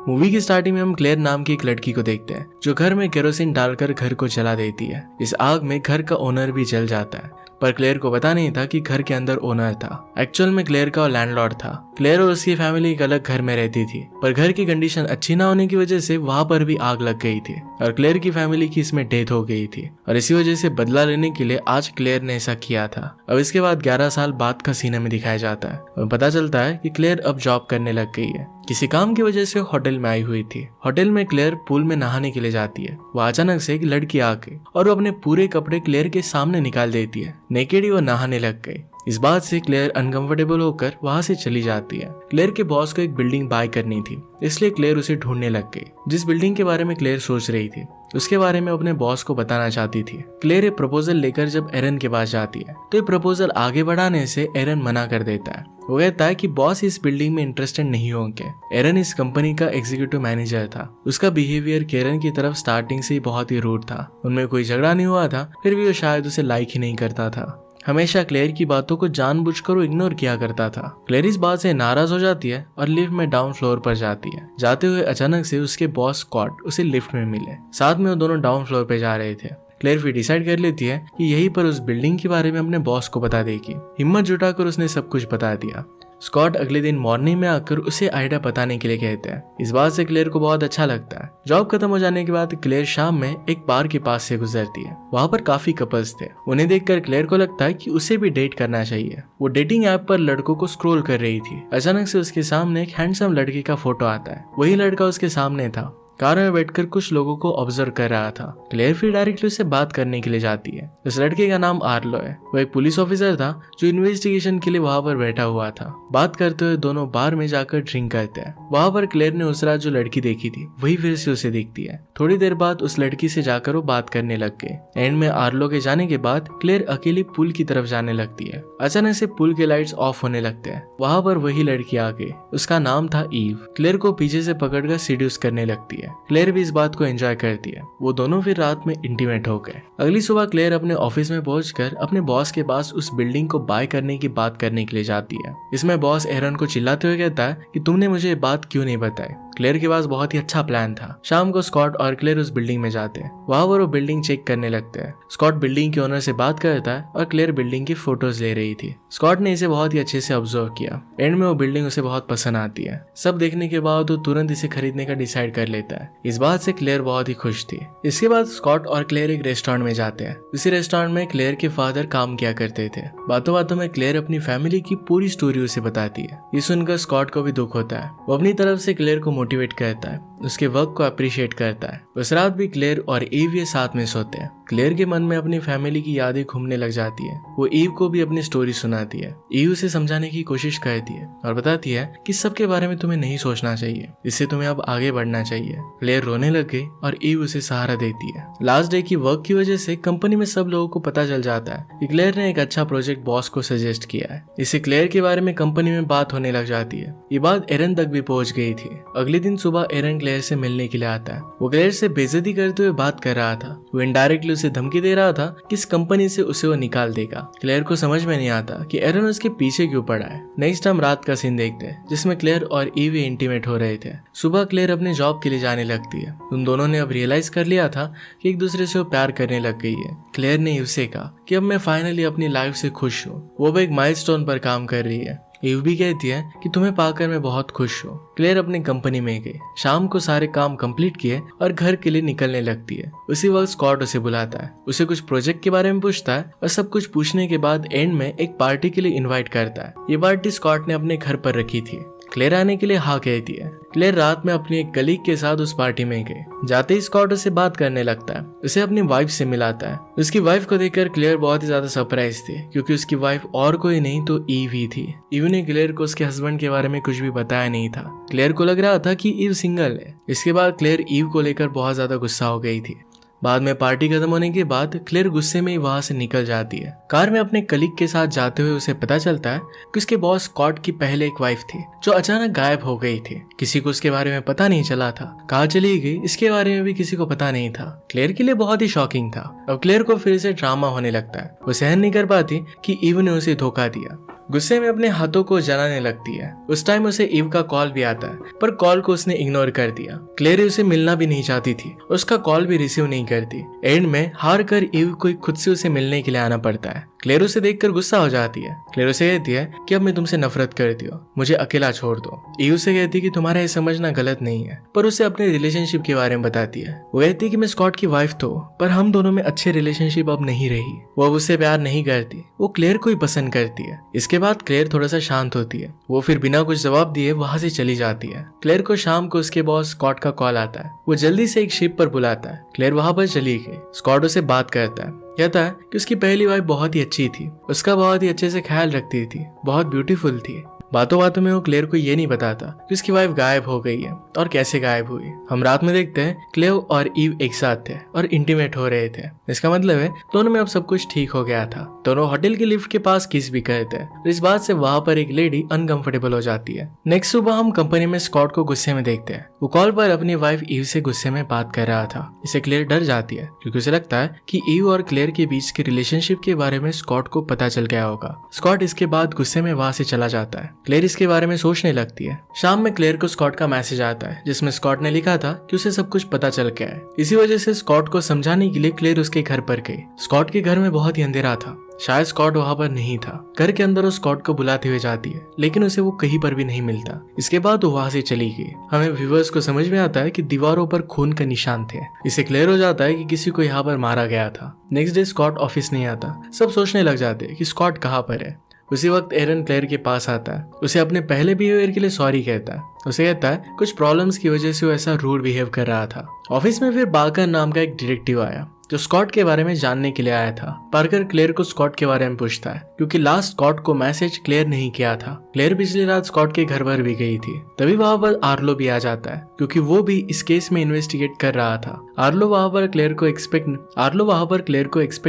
Movie की starting में हम क्लेयर नाम की एक लड़की को देखते हैं जो घर में केरोसिन डालकर घर को जला देती है। इस आग में घर का ओनर भी जल जाता है, पर क्लेयर को पता नहीं था कि घर के अंदर ओनर था। एक्चुअल में क्लेयर का लैंडलॉर्ड था। क्लेयर और उसकी फैमिली एक अलग घर में रहती थी, पर घर की कंडीशन अच्छी ना होने की वजह से वहां पर भी आग लग गई थी और क्लेयर की फैमिली की इसमें डेथ हो गई थी। और इसी वजह से बदला लेने के लिए आज क्लेयर ने ऐसा किया था। अब इसके बाद 11 साल बाद का सीन में दिखाया जाता है और पता चलता है कि क्लेयर अब जॉब करने लग गई है। किसी काम की वजह से होटल में आई हुई थी। होटल में क्लेयर पूल में नहाने के लिए जाती है। वो अचानक से एक लड़की आ गई और वो अपने पूरे कपड़े क्लेयर के सामने निकाल देती है। नेकेड ही वो नहाने लग गई। इस बात से क्लेयर अनकंफर्टेबल होकर वहां से चली जाती है। क्लेयर के बॉस को एक बिल्डिंग बाय करनी थी, इसलिए क्लेयर उसे ढूंढने लग गई। जिस बिल्डिंग के बारे में क्लेयर सोच रही थी उसके बारे में अपने बॉस को बताना चाहती थी। क्लेयर एक प्रपोजल लेकर जब एरन के पास जाती है तो ये प्रपोजल आगे बढ़ाने से एरन मना कर देता है। वो कहता है कि बॉस इस बिल्डिंग में इंटरेस्टेड नहीं होंगे। एरन इस कंपनी का एग्जीक्यूटिव मैनेजर था। उसका बिहेवियर केरन की तरफ स्टार्टिंग से ही बहुत ही रूड था। उनमें कोई झगड़ा नहीं हुआ था, फिर भी वो शायद उसे लाइक ही नहीं करता था। हमेशा क्लेयर की बातों को जानबूझकर वो इग्नोर किया करता था। क्लेयर इस बात से नाराज हो जाती है और लिफ्ट में डाउन फ्लोर पर जाती है। जाते हुए अचानक से उसके बॉस स्कॉट उसे लिफ्ट में मिले। साथ में वो दोनों डाउन फ्लोर पे जा रहे थे। क्लेयर फिर डिसाइड कर लेती है कि यहीं पर उस बिल्डिंग के बारे में अपने बॉस को बता देगी। हिम्मत जुटाकर उसने सब कुछ बता दिया। स्कॉट अगले दिन मॉर्निंग में आकर उसे आइडिया बताने के लिए कहते हैं। इस बात से क्लेयर को बहुत अच्छा लगता है। जॉब खत्म हो जाने के बाद क्लेयर शाम में एक बार के पास से गुजरती है। वहां पर काफी कपल्स थे। उन्हें देखकर क्लेयर को लगता है कि उसे भी डेट करना चाहिए। वो डेटिंग ऐप पर लड़कों को स्क्रॉल कर रही थी। अचानक से उसके सामने एक हैंडसम लड़के का फोटो आता है। वही लड़का उसके सामने था। कार में बैठकर कुछ लोगों को ऑब्जर्व कर रहा था। क्लेयर फिर डायरेक्टली उससे बात करने के लिए जाती है। उस लड़के का नाम आर्लो है। वो एक पुलिस ऑफिसर था जो इन्वेस्टिगेशन के लिए वहां पर बैठा हुआ था। बात करते हुए दोनों बार में जाकर ड्रिंक करते हैं। वहां पर क्लेयर ने उस रात जो लड़की देखी थी वही फिर से उसे दिखती है। थोड़ी देर बाद उस लड़की से जाकर वो बात करने लग गए। एंड में आर्लो के जाने के बाद क्लेयर अकेली पुल की तरफ जाने लगती है। अचानक से पुल के लाइट्स ऑफ होने लगते हैं। वहां पर वही लड़की आ गई। उसका नाम था ईव। क्लेयर को पीछे से पकड़कर सीड्यूस करने लगती है। क्लेयर भी इस बात को एंजॉय करती है। वो दोनों फिर रात में इंटीमेट हो गए। अगली सुबह क्लेयर अपने ऑफिस में पहुंचकर अपने बॉस के पास उस बिल्डिंग को बाय करने की बात करने के लिए जाती है। इसमें बॉस एरन को चिल्लाते हुए कहता है कि तुमने मुझे ये बात क्यों नहीं बताई। क्लेयर के पास बहुत ही अच्छा प्लान था। शाम को स्कॉट और क्लेयर उस बिल्डिंग में जाते हैं। वहां पर वो बिल्डिंग चेक करने लगते हैं। स्कॉट बिल्डिंग के ओनर से बात करता है और क्लेयर बिल्डिंग की फोटोज ले रही थी। स्कॉट ने इसे बहुत ही अच्छे से ऑब्जर्व किया। एंड में वो बिल्डिंग उसे बहुत पसंद आती है। सब देखने के बाद वो तुरंत इसे खरीदने का डिसाइड कर लेता है। इस बात से क्लेयर बहुत ही खुश थी। इसके बाद स्कॉट और क्लेयर एक रेस्टोरेंट में जाते हैं। इसी रेस्टोरेंट में क्लेयर के फादर काम किया करते थे। बातों बातों में क्लेयर अपनी फैमिली की पूरी स्टोरी उसे बताती है। ये सुनकर स्कॉट को भी दुख होता है। वो अपनी तरफ से क्लेयर को मोटिवेट करता है, उसके वर्क को अप्रिशिएट करता है। उस रात भी क्लेयर और ईव ये साथ में सोते हैं। क्लेयर के मन में अपनी फैमिली की यादें घूमने लग जाती है। वो ईव को भी अपनी स्टोरी सुनाती है। ईव उसे समझाने की कोशिश करती है और बताती है कि सबके बारे में तुम्हें नहीं सोचना चाहिए, इससे तुम्हें अब आगे बढ़ना चाहिए। क्लेयर रोने लग गई और ईव उसे सहारा देती है। लास्ट डे की वर्क की वजह से कंपनी में सब लोगों को पता चल जाता है कि क्लेयर ने एक अच्छा प्रोजेक्ट बॉस को सजेस्ट किया है। इससे क्लेयर के बारे में कंपनी में बात होने लग जाती है। ये बात एरन तक भी पहुंच गई थी। अगले दिन सुबह एरन क्लेयर से मिलने के लिए आता है। वो क्लेयर से बेइज्जती करते हुए बात कर रहा था। वो इनडायरेक्टली उसे धमकी दे रहा था कि इस कंपनी से उसे वो निकाल देगा। क्लेयर को समझ में नहीं आता कि एरन उसके पीछे क्यों पड़ा है। नेक्स्ट हम रात का सीन देखते हैं जिसमें क्लेयर और ईव इंटीमेट हो रहे थे। सुबह क्लेयर अपने जॉब के लिए जाने लगती है। उन दोनों ने अब रियलाइज कर लिया था कि एक दूसरे से वो प्यार करने लग गई है। क्लेयर ने ईव से कहा कि अब मैं फाइनली अपनी लाइफ से खुश हूँ। वो भी एक माइलस्टोन पर काम कर रही है। ईव भी कहती है कि तुम्हें पाकर मैं बहुत खुश हूँ। क्लेयर अपनी कंपनी में गई। शाम को सारे काम कंप्लीट किए और घर के लिए निकलने लगती है। उसी वक्त स्कॉट उसे बुलाता है, उसे कुछ प्रोजेक्ट के बारे में पूछता है और सब कुछ पूछने के बाद एंड में एक पार्टी के लिए इनवाइट करता है। ये पार्टी स्कॉट ने अपने घर पर रखी थी। क्लेयर आने के लिए हाँ कहती है। क्लेयर रात में अपनी एक कलीग के साथ उस पार्टी में गई। जाते ही स्कॉट उसे बात करने लगता है, उसे अपनी वाइफ से मिलाता है। उसकी वाइफ को देखकर क्लेयर बहुत ही ज्यादा सरप्राइज थी क्योंकि उसकी वाइफ और कोई नहीं तो ईव ही थी। ईव ने क्लेयर को उसके हस्बैंड के बारे में कुछ भी बताया नहीं था। क्लेयर को लग रहा था कि ईव सिंगल है। इसके बाद क्लेयर ईव को लेकर बहुत ज्यादा गुस्सा हो गई थी। बाद में पार्टी खत्म होने के बाद क्लेयर गुस्से में ही वहां से निकल जाती है। कार में अपने कलीग के साथ जाते हुए उसे पता चलता है कि उसके बॉस स्कॉट की पहले एक वाइफ थी जो अचानक गायब हो गई थी। किसी को उसके बारे में पता नहीं चला था। कहाँ चली गई इसके बारे में भी किसी को पता नहीं था। क्लेयर के लिए बहुत ही शॉकिंग था। अब क्लेयर को फिर से ड्रामा होने लगता है। वो सहन नहीं कर पाती कि ईव ने उसे धोखा दिया। गुस्से में अपने हाथों को जलाने लगती है। उस टाइम उसे ईव का कॉल भी आता है, पर कॉल को उसने इग्नोर कर दिया। क्लेयर उसे मिलना भी नहीं चाहती थी, उसका कॉल भी रिसीव नहीं करती। एंड में हार कर ईव को खुद से उसे मिलने के लिए आना पड़ता है। क्लेयर उसे देखकर गुस्सा हो जाती है। क्लेयर उसे कहती है कि अब मैं तुमसे नफरत करती हूँ, मुझे अकेला छोड़ दो। ईव उसे कहती है कि तुम्हारा ये समझना गलत नहीं है, पर उसे अपने रिलेशनशिप के बारे में बताती है। वो कहती है कि मैं स्कॉट की वाइफ तो, पर हम दोनों में अच्छे रिलेशनशिप अब नहीं रही। वो अब उससे प्यार नहीं करती, वो क्लेयर को ही पसंद करती है। इसके बाद क्लेयर थोड़ा सा शांत होती है। वो फिर बिना कुछ जवाब दिए वहां से चली जाती है। क्लेयर को शाम को उसके बॉस स्कॉट का कॉल आता है। वो जल्दी से एक शिप पर बुलाता है। क्लेयर वहां पर चली गई। स्कॉट उसे बात करता है, कहता है कि उसकी पहली वाइफ बहुत ही अच्छी थी, उसका बहुत ही अच्छे से ख्याल रखती थी, बहुत ब्यूटीफुल थी। बातों बातों में वो क्लेयर को ये नहीं बताता कि उसकी वाइफ गायब हो गई है और कैसे गायब हुई। हम रात में देखते हैं क्लेव और ईव एक साथ थे और इंटीमेट हो रहे थे। इसका मतलब है दोनों में अब सब कुछ ठीक हो गया था। दोनों होटल की लिफ्ट के पास किस भी करते हैं। इस बात से वहां पर एक लेडी अनकंफर्टेबल हो जाती है। नेक्स्ट सुबह हम कंपनी में स्कॉट को गुस्से में देखते हैं। वो कॉल पर अपनी वाइफ ईव से गुस्से में बात कर रहा था। इसे क्लेयर डर जाती है क्योंकि उसे लगता है कि ईव और क्लेयर के बीच के रिलेशनशिप के बारे में स्कॉट को पता चल गया होगा। स्कॉट इसके बाद गुस्से में वहां से चला जाता है। क्लेयर इसके बारे में सोचने लगती है। शाम में क्लेयर को स्कॉट का मैसेज आता है जिसमें स्कॉट ने लिखा था कि उसे सब कुछ पता चल गया है। इसी वजह से स्कॉट को समझाने के लिए क्लेयर उसके घर पर गई। स्कॉट के घर में बहुत ही अंधेरा था, शायद स्कॉट वहां पर नहीं था। घर के अंदर वो स्कॉट को बुलाते हुए जाती है, लेकिन उसे वो कहीं पर भी नहीं मिलता। इसके बाद वो वहां से चली गई। हमें व्यूअर्स को समझ में आता है कि दीवारों पर खून का निशान थे। इसे क्लियर हो जाता है कि किसी को यहाँ पर मारा गया था। नेक्स्ट डे स्कॉट ऑफिस नहीं आता। सब सोचने लग जाते हैं कि स्कॉट कहाँ पर है। उसी वक्त एरन क्लेयर के पास आता है। उसे अपने पहले बिहेवियर के लिए सॉरी कहता है। उसे कहता है कुछ प्रॉब्लम्स की वजह से वो ऐसा रूड बिहेव कर रहा था। ऑफिस में फिर बाकर नाम का एक डिटेक्टिव आया जो स्कॉट के बारे में जानने के लिए आया था। पार्कर क्लेयर को स्कॉट के बारे में पूछता है क्योंकि लास्ट स्कॉट को मैसेज क्लेयर नहीं किया था। क्लेयर पिछली रात स्कॉट के घर पर भी गई थी। तभी वहां पर आर्लो भी आ जाता है क्योंकि वो भी इस केस में इन्वेस्टिगेट कर रहा था। आर्लो वहां पर क्लेयर को एक्सपेक्ट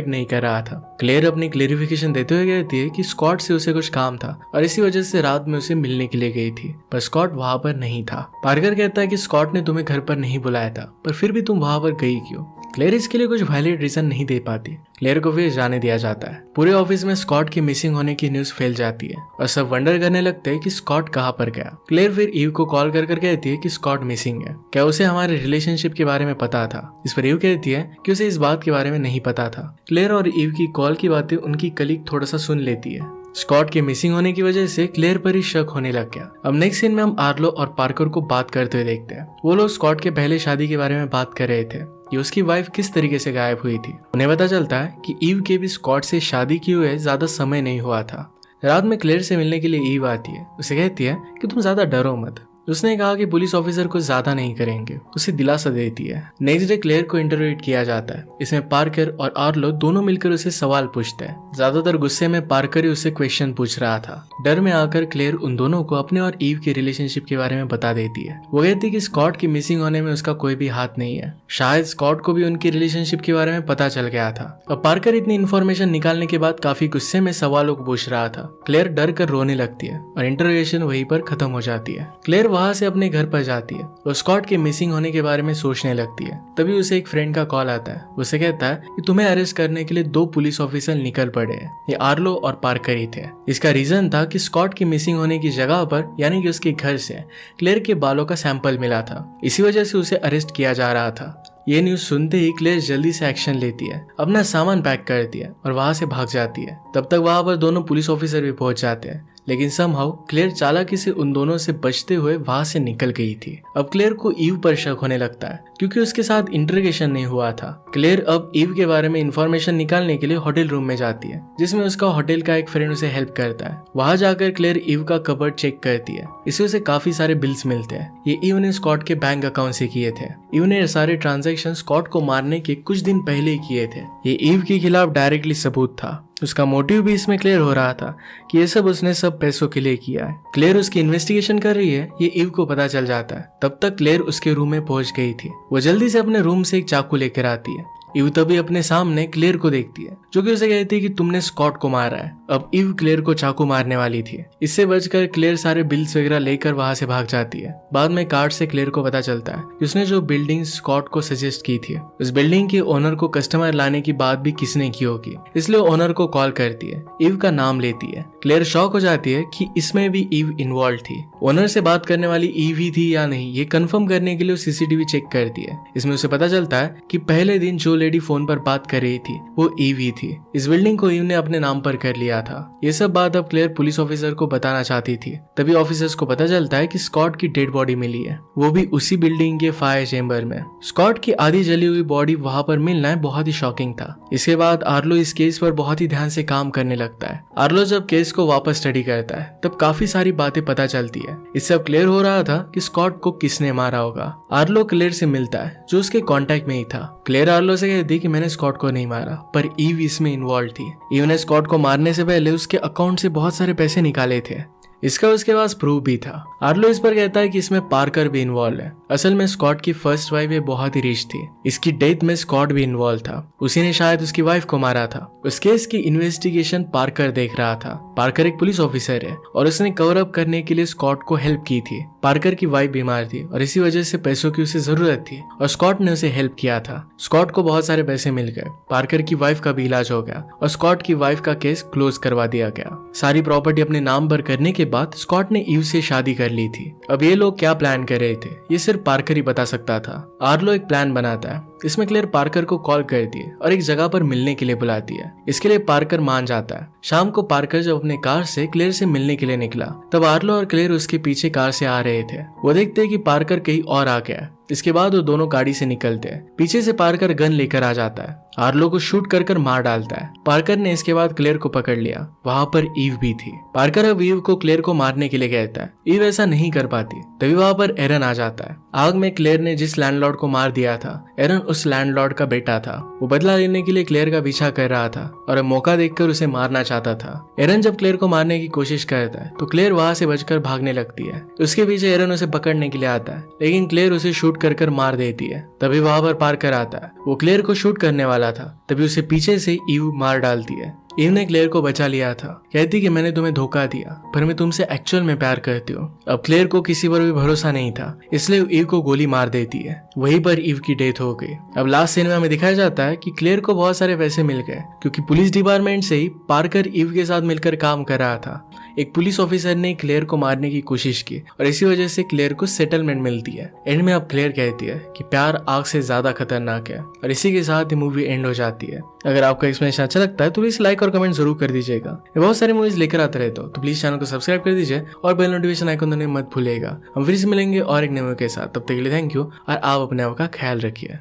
नहीं कर रहा था। क्लेयर अपनी क्लेरिफिकेशन देते हुए कहती है कि स्कॉट से उसे कुछ काम था और इसी वजह से रात में उसे मिलने के लिए गई थी, पर स्कॉट वहां पर नहीं था। पार्कर कहता है कि स्कॉट ने तुम्हें घर पर नहीं बुलाया था, पर फिर भी तुम वहां पर गई क्यों? क्लेयर इसके लिए कुछ वैलिड रीजन नहीं दे पाती। क्लेयर को फिर जाने दिया जाता है। पूरे ऑफिस में स्कॉट के मिसिंग होने की न्यूज फैल जाती है और सब वंडर करने लगते हैं कि स्कॉट कहाँ पर गया। क्लेयर फिर ईव को कॉल कर कहती है कि स्कॉट मिसिंग है। क्या उसे हमारे रिलेशनशिप के बारे में पता था? इस पर ईव कहती है कि उसे इस बात के बारे में नहीं पता था। क्लेयर और ईव की कॉल की बातें उनकी कलीग थोड़ा सा सुन लेती है। स्कॉट के मिसिंग होने की वजह से क्लेयर पर ही शक होने लग गया। अब नेक्स्ट सीन में हम आर्लो और पार्कर को बात करते हुए देखते हैं। वो लोग स्कॉट के पहले शादी के बारे में बात कर रहे थे कि उसकी वाइफ किस तरीके से गायब हुई थी। उन्हें पता चलता है कि ईव के भी स्कॉट से शादी किए हुए ज्यादा समय नहीं हुआ था। रात में क्लेयर से मिलने के लिए ईव आती है। उसे कहती है कि तुम ज्यादा डरो मत। उसने कहा कि पुलिस ऑफिसर को ज्यादा नहीं करेंगे। उसे दिलासा देती है। नेक्स्ट डे क्लेयर को इंटरोगेट किया जाता है। इसमें पार्कर और आर्लो दोनों मिलकर उसे सवाल पूछते हैं। ज्यादातर गुस्से में पार्कर ही उसे क्वेश्चन पूछ रहा था। डर में आकर क्लेयर उन दोनों को अपने और ईव के रिलेशनशिप के बारे में बता देती है। वो कहती है कि स्कॉट की मिसिंग होने में उसका कोई भी हाथ नहीं है। शायद स्कॉट को भी उनकी रिलेशनशिप के बारे में पता चल गया था। और पार्कर इतनी इन्फॉर्मेशन निकालने के बाद काफी गुस्से में सवालों को पूछ रहा था। क्लेयर डर कर रोने लगती है और इंटरोगेशन वहीं पर खत्म हो जाती है। क्लेयर वहां से अपने घर पर जाती है और स्कॉट के मिसिंग होने के बारे में सोचने लगती है। तभी उसे एक फ्रेंड का कॉल आता है। उसे कहता है कि तुम्हें अरेस्ट करने के लिए 2 पुलिस ऑफिसर निकल पड़े हैं। ये आर्लो और पार्कर ही थे। इसका रीजन था कि स्कॉट की मिसिंग होने की जगह पर यानी कि उसके घर से क्लेयर के बालों का सैंपल मिला था। इसी वजह से उसे अरेस्ट किया जा रहा था। ये न्यूज सुनते ही क्लेयर जल्दी से एक्शन लेती है, अपना सामान पैक करती है और वहां से भाग जाती है। तब तक वहां पर दोनों पुलिस ऑफिसर भी पहुंच जाते हैं, लेकिन समहाउ क्लेयर चालाकी से उन दोनों से बचते हुए वहां से निकल गई थी। अब क्लेयर को ईव पर शक होने लगता है क्योंकि उसके साथ इंटरोगेशन नहीं हुआ था। क्लेयर अब ईव के बारे में इंफॉर्मेशन निकालने के लिए होटल रूम में जाती है, जिसमें उसका होटल का एक फ्रेंड उसे हेल्प करता है। वहां जाकर क्लेयर ईव का कबर्ड चेक करती है। इससे उसे काफी सारे बिल्स मिलते हैं। ये ईव ने स्कॉट के बैंक अकाउंट से किए थे। ईव ने सारे ट्रांजेक्शन स्कॉट को मारने के कुछ दिन पहले ही किए थे। ये ईव के खिलाफ डायरेक्टली सबूत था। उसका मोटिव भी इसमें क्लियर हो रहा था कि ये सब उसने सब पैसों के लिए किया है। क्लेयर उसकी इन्वेस्टिगेशन कर रही है, ये ईव को पता चल जाता है। तब तक क्लेयर उसके रूम में पहुंच गई थी। वो जल्दी से अपने रूम से एक चाकू लेकर आती है। ईव तभी अपने सामने क्लेयर को देखती है जो कि उसे कहती है कि तुमने स्कॉट को मारा है। अब ईव क्लेयर को चाकू मारने वाली थी। इससे बचकर क्लेयर सारे बिल्स वगैरह लेकर वहां से भाग जाती है। बाद में कार्ड से क्लेयर को पता चलता है कि उसने जो बिल्डिंग स्कॉट को सजेस्ट की थी, उस बिल्डिंग के ओनर को कस्टमर लाने की बात भी किसने की होगी, इसलिए ओनर को कॉल करती है, ईव का नाम लेती है। क्लेयर शॉक हो जाती है कि इसमें भी ईव इन्वॉल्व थी। ओनर से बात करने वाली ईव ही थी या नहीं, ये कंफर्म करने के लिए सीसीटीवी चेक करती है। इसमें उसे पता चलता है कि पहले दिन जो लेडी फोन पर बात कर रही थी वो ईव ही थी। इस बिल्डिंग को ईव ने अपने नाम पर कर लिया था। ये सब बात अब क्लेयर पुलिस ऑफिसर को बताना चाहती थी। तभी ऑफिसर्स को पता चलता है कि स्कॉट की डेड बॉडी मिली है, वो भी उसी बिल्डिंग के फायर चेंबर में। स्कॉट की आधी जली हुई बॉडी वहां पर मिलना बहुत ही शॉकिंग था। इसके बाद आर्लो इस केस पर बहुत ही ध्यान से काम करने लगता है। आर्लो जब केस को वापस स्टडी करता है तब काफी सारी बातें पता चलती है। इससे अब क्लियर हो रहा था कि स्कॉट को किसने मारा होगा। आर्लो क्लेयर से मिलता है जो उसके कांटेक्ट में ही था। क्लेयर आर्लो से कहती कि मैंने स्कॉट को नहीं मारा, पर ईव इसमें इन्वॉल्व थी। ईव ने स्कॉट को मारने से पहले उसके अकाउंट से बहुत सारे पैसे निकाले थे। इसका उसके पास प्रूफ भी था। आर्लो इस पर कहता है कि इसमें पार्कर भी इन्वॉल्व है। असल में स्कॉट की फर्स्ट वाइफ बहुत ही रिच थी। इसकी डेथ में स्कॉट भी इन्वॉल्व था। उसी ने शायद उसकी वाइफ को मारा था। उस केस की इन्वेस्टिगेशन पार्कर देख रहा था। पार्कर एक पुलिस ऑफिसर है और उसने कवर अप करने के लिए स्कॉट को हेल्प की थी। पार्कर की वाइफ बीमार थी और इसी वजह से पैसों की उसे जरूरत थी और स्कॉट ने उसे हेल्प किया था। स्कॉट को बहुत सारे पैसे मिल गए, पार्कर की वाइफ का भी इलाज हो गया और स्कॉट की वाइफ का केस क्लोज करवा दिया गया। सारी प्रॉपर्टी अपने नाम पर करने के बाद स्कॉट ने ईव से शादी कर ली थी। अब ये लोग क्या प्लान कर रहे थे ये सिर्फ पार्कर ही बता सकता था। आर्लो एक प्लान बनाता है। इसमें क्लेयर पार्कर को कॉल करती है और एक जगह पर मिलने के लिए बुलाती है। इसके लिए पार्कर मान जाता है। शाम को पार्कर जब अपने कार से क्लेयर से मिलने के लिए निकला तब आर्लो और क्लेयर उसके पीछे कार से आ रहे थे। वो देखते हैं कि पार्कर कहीं और आ गया है। इसके बाद वो दोनों गाड़ी से निकलते हैं। पीछे से पार्कर गन लेकर आ जाता है। आर्लो को शूट कर मार डालता है। पार्कर ने इसके बाद क्लेयर को पकड़ लिया। वहां पर ईव भी थी। पार्कर अब ईव को क्लेयर को मारने के लिए कहता है। ईव ऐसा नहीं कर पाती। तभी वहां पर एरन आ जाता है। आग में क्लेयर ने जिस लैंडलॉर्ड को मार दिया था, एरन उस लैंडलॉर्ड का बेटा था। वो बदला लेने के लिए क्लेयर का पीछा कर रहा था और मौका देखकर उसे मारना चाहता था। एरन जब क्लेयर को मारने की कोशिश करता है तो क्लेयर वहां से बचकर भागने लगती है। उसके पीछे एरन उसे पकड़ने के लिए आता है, लेकिन क्लेयर उसे शूट कर मार देती है। तभी वहां पर पार्कर आता है। वो क्लेयर को शूट करने वाला था, तभी उसे पीछे से ईव मार डालती है। ईव ने क्लेयर को बचा लिया था। कहती कि मैंने तुम्हें धोखा दिया, पर मैं तुमसे एक्चुअल में प्यार करती हूँ। अब क्लेयर को किसी पर भी भरोसा नहीं था, इसलिए ईव को गोली मार देती है। वहीं पर ईव की डेथ हो गई। अब लास्ट सीन में हमें दिखाया जाता है कि क्लेयर को बहुत सारे पैसे मिल गए, क्योंकि पुलिस डिपार्टमेंट से ही पार्कर ईव के साथ मिलकर काम कर रहा था। एक पुलिस ऑफिसर ने क्लेयर को मारने की कोशिश की और इसी वजह से क्लेयर को सेटलमेंट मिलती है। एंड में अब क्लेयर कहती है कि प्यार आग से ज्यादा खतरनाक है, और इसी के साथ ही मूवी एंड हो जाती है। अगर आपको एक्सप्लेनेशन अच्छा लगता है तो प्लीज लाइक और कमेंट जरूर कर दीजिएगा। बहुत सारी मूवीज लेकर आते रहते हो तो प्लीज चैनल को सब्सक्राइब कर दीजिए और बेल नोटिफिकेशन आइकन दबाना मत भूलिएगा। हम फिर से मिलेंगे और एक नए मूवी के साथ। तब तक के लिए थैंक यू और आप अपने आप का ख्याल रखिए।